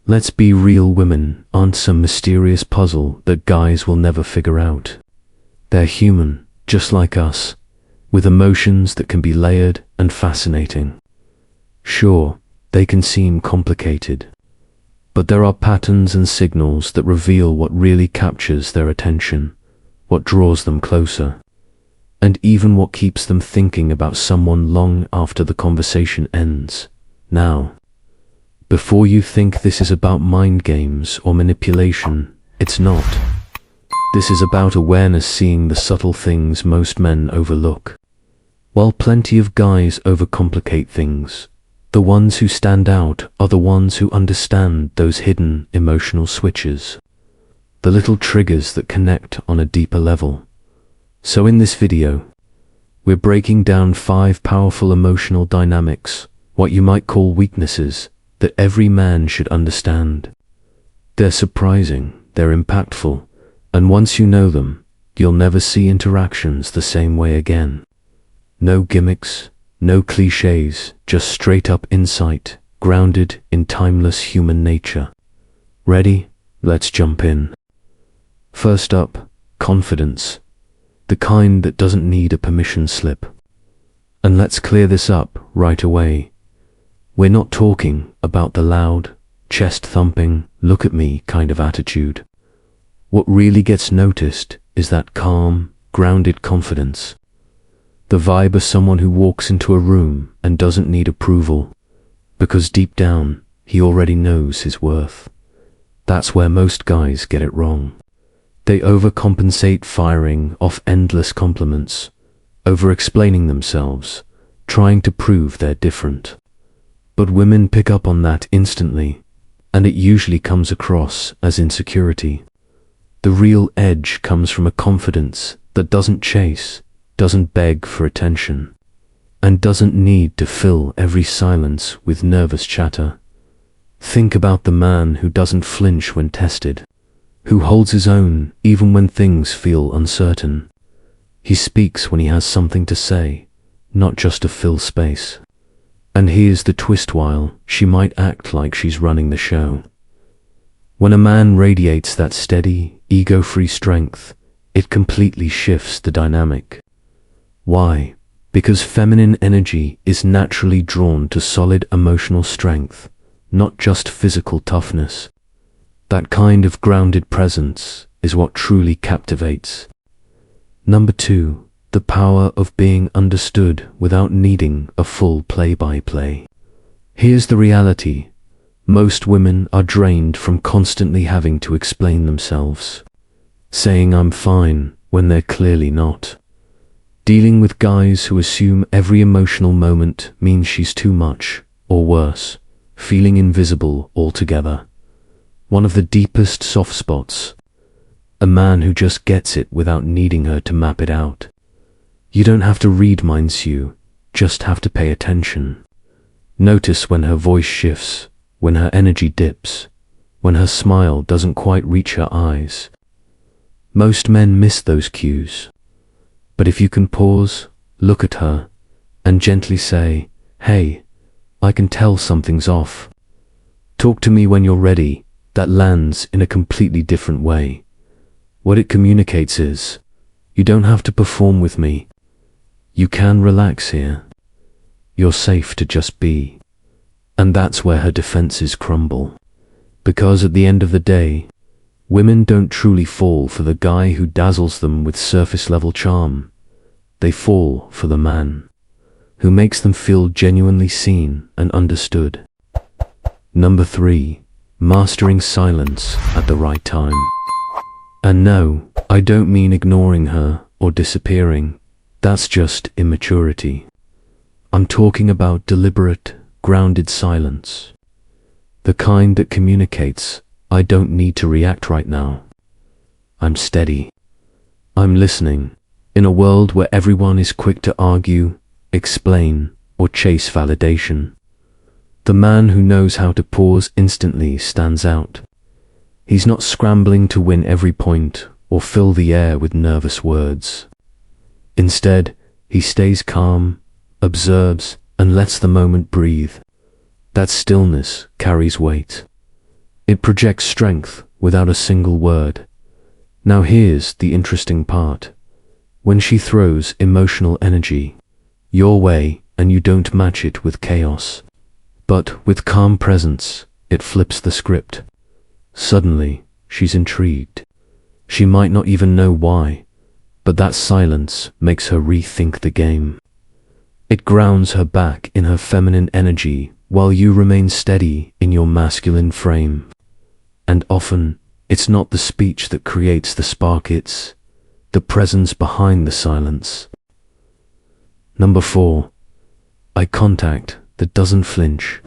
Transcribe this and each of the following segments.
Let's be real, women aren't some mysterious puzzle that guys will never figure out. They're human, just like us, with emotions that can be layered and fascinating. Sure, they can seem complicated, but there are patterns and signals that reveal what really captures their attention, what draws them closer, and even what keeps them thinking about someone long after the conversation ends. Now, before you think this is about mind games or manipulation, it's not. This is about awareness, seeing the subtle things most men overlook. While plenty of guys overcomplicate things, the ones who stand out are the ones who understand those hidden emotional switches, the little triggers that connect on a deeper level. So in this video, we're breaking down 5 powerful emotional dynamics, what you might call weaknesses, that every man should understand. They're surprising, they're impactful, and once you know them, you'll never see interactions the same way again. No gimmicks, no cliches, just straight up insight, grounded in timeless human nature. Ready? Let's jump in. First up, confidence. The kind that doesn't need a permission slip. And let's clear this up right away. We're not talking about the loud, chest-thumping, look at me kind of attitude. What really gets noticed is that calm, grounded confidence. The vibe of someone who walks into a room and doesn't need approval, because deep down, he already knows his worth. That's where most guys get it wrong. They overcompensate, firing off endless compliments, over-explaining themselves, trying to prove they're different. But women pick up on that instantly, and it usually comes across as insecurity. The real edge comes from a confidence that doesn't chase, doesn't beg for attention, and doesn't need to fill every silence with nervous chatter. Think about the man who doesn't flinch when tested, who holds his own even when things feel uncertain. He speaks when he has something to say, not just to fill space. And here's the twist: while she might act like she's running the show, when a man radiates that steady, ego-free strength, it completely shifts the dynamic. Why? Because feminine energy is naturally drawn to solid emotional strength, not just physical toughness. That kind of grounded presence is what truly captivates. Number 2, the power of being understood without needing a full play-by-play. Here's the reality. Most women are drained from constantly having to explain themselves, saying I'm fine when they're clearly not. Dealing with guys who assume every emotional moment means she's too much, or worse, feeling invisible altogether. One of the deepest soft spots. A man who just gets it without needing her to map it out. You don't have to read minds, you just have to pay attention. Notice when her voice shifts, when her energy dips, when her smile doesn't quite reach her eyes. Most men miss those cues. But if you can pause, look at her, and gently say, hey, I can tell something's off. Talk to me when you're ready, that lands in a completely different way. What it communicates is, you don't have to perform with me. You can relax here. You're safe to just be. And that's where her defenses crumble. Because at the end of the day, women don't truly fall for the guy who dazzles them with surface-level charm. They fall for the man who makes them feel genuinely seen and understood. Number 3, mastering silence at the right time. And no, I don't mean ignoring her or disappearing. That's just immaturity. I'm talking about deliberate, grounded silence. The kind that communicates, I don't need to react right now. I'm steady. I'm listening. In a world where everyone is quick to argue, explain, or chase validation, the man who knows how to pause instantly stands out. He's not scrambling to win every point or fill the air with nervous words. Instead, he stays calm, observes, and lets the moment breathe. That stillness carries weight. It projects strength without a single word. Now here's the interesting part. When she throws emotional energy your way and you don't match it with chaos, but with calm presence, it flips the script. Suddenly, she's intrigued. She might not even know why, but that silence makes her rethink the game. It grounds her back in her feminine energy while you remain steady in your masculine frame. And often, it's not the speech that creates the spark, it's the presence behind the silence. Number 4. Eye contact that doesn't flinch.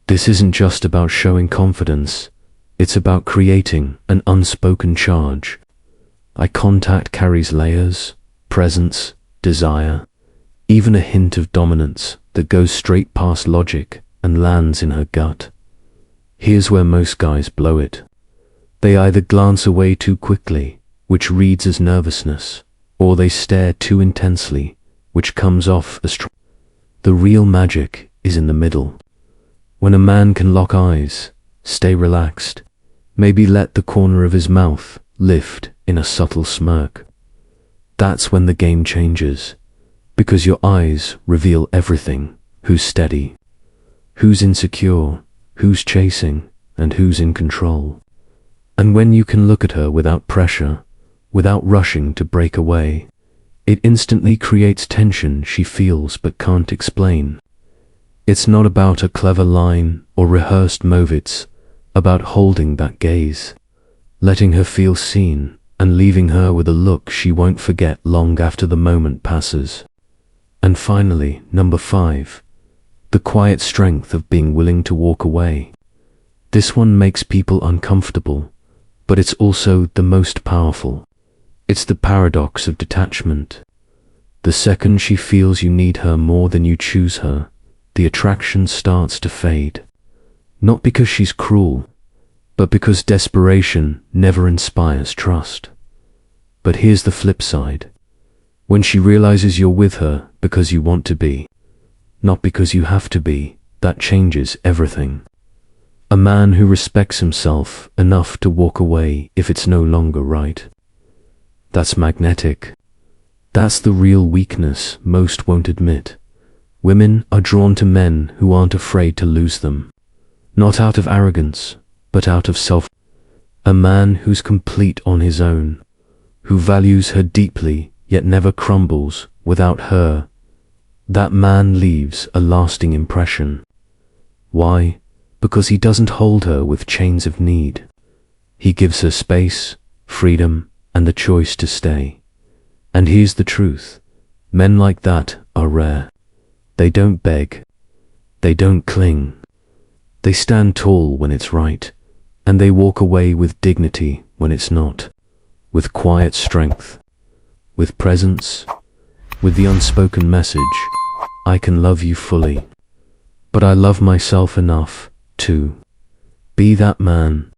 This isn't just about showing confidence, it's about creating an unspoken charge. Eye contact carries layers, presence, desire, even a hint of dominance that goes straight past logic and lands in her gut. Here's where most guys blow it. They either glance away too quickly, which reads as nervousness, or they stare too intensely, which comes off as The real magic is in the middle. When a man can lock eyes, stay relaxed, maybe let the corner of his mouth lift in a subtle smirk. That's when the game changes, because your eyes reveal everything. Who's steady, who's insecure, who's chasing, and who's in control. And when you can look at her without pressure, without rushing to break away, it instantly creates tension she feels but can't explain. It's not about a clever line or rehearsed move, it's about holding that gaze, letting her feel seen, and leaving her with a look she won't forget long after the moment passes. And finally, number 5. The quiet strength of being willing to walk away. This one makes people uncomfortable, but it's also the most powerful. It's the paradox of detachment. The second she feels you need her more than you choose her, the attraction starts to fade. Not because she's cruel, but because desperation never inspires trust. But here's the flip side. When she realizes you're with her because you want to be, not because you have to be, that changes everything. A man who respects himself enough to walk away if it's no longer right. That's magnetic. That's the real weakness most won't admit. Women are drawn to men who aren't afraid to lose them. Not out of arrogance, but out of self. A man who's complete on his own, who values her deeply yet never crumbles without her. That man leaves a lasting impression. Why? Because he doesn't hold her with chains of need. He gives her space, freedom, and the choice to stay. And here's the truth. Men like that are rare. They don't beg. They don't cling. They stand tall when it's right, and they walk away with dignity when it's not. With quiet strength, with presence, with the unspoken message, I can love you fully, but I love myself enough to be that man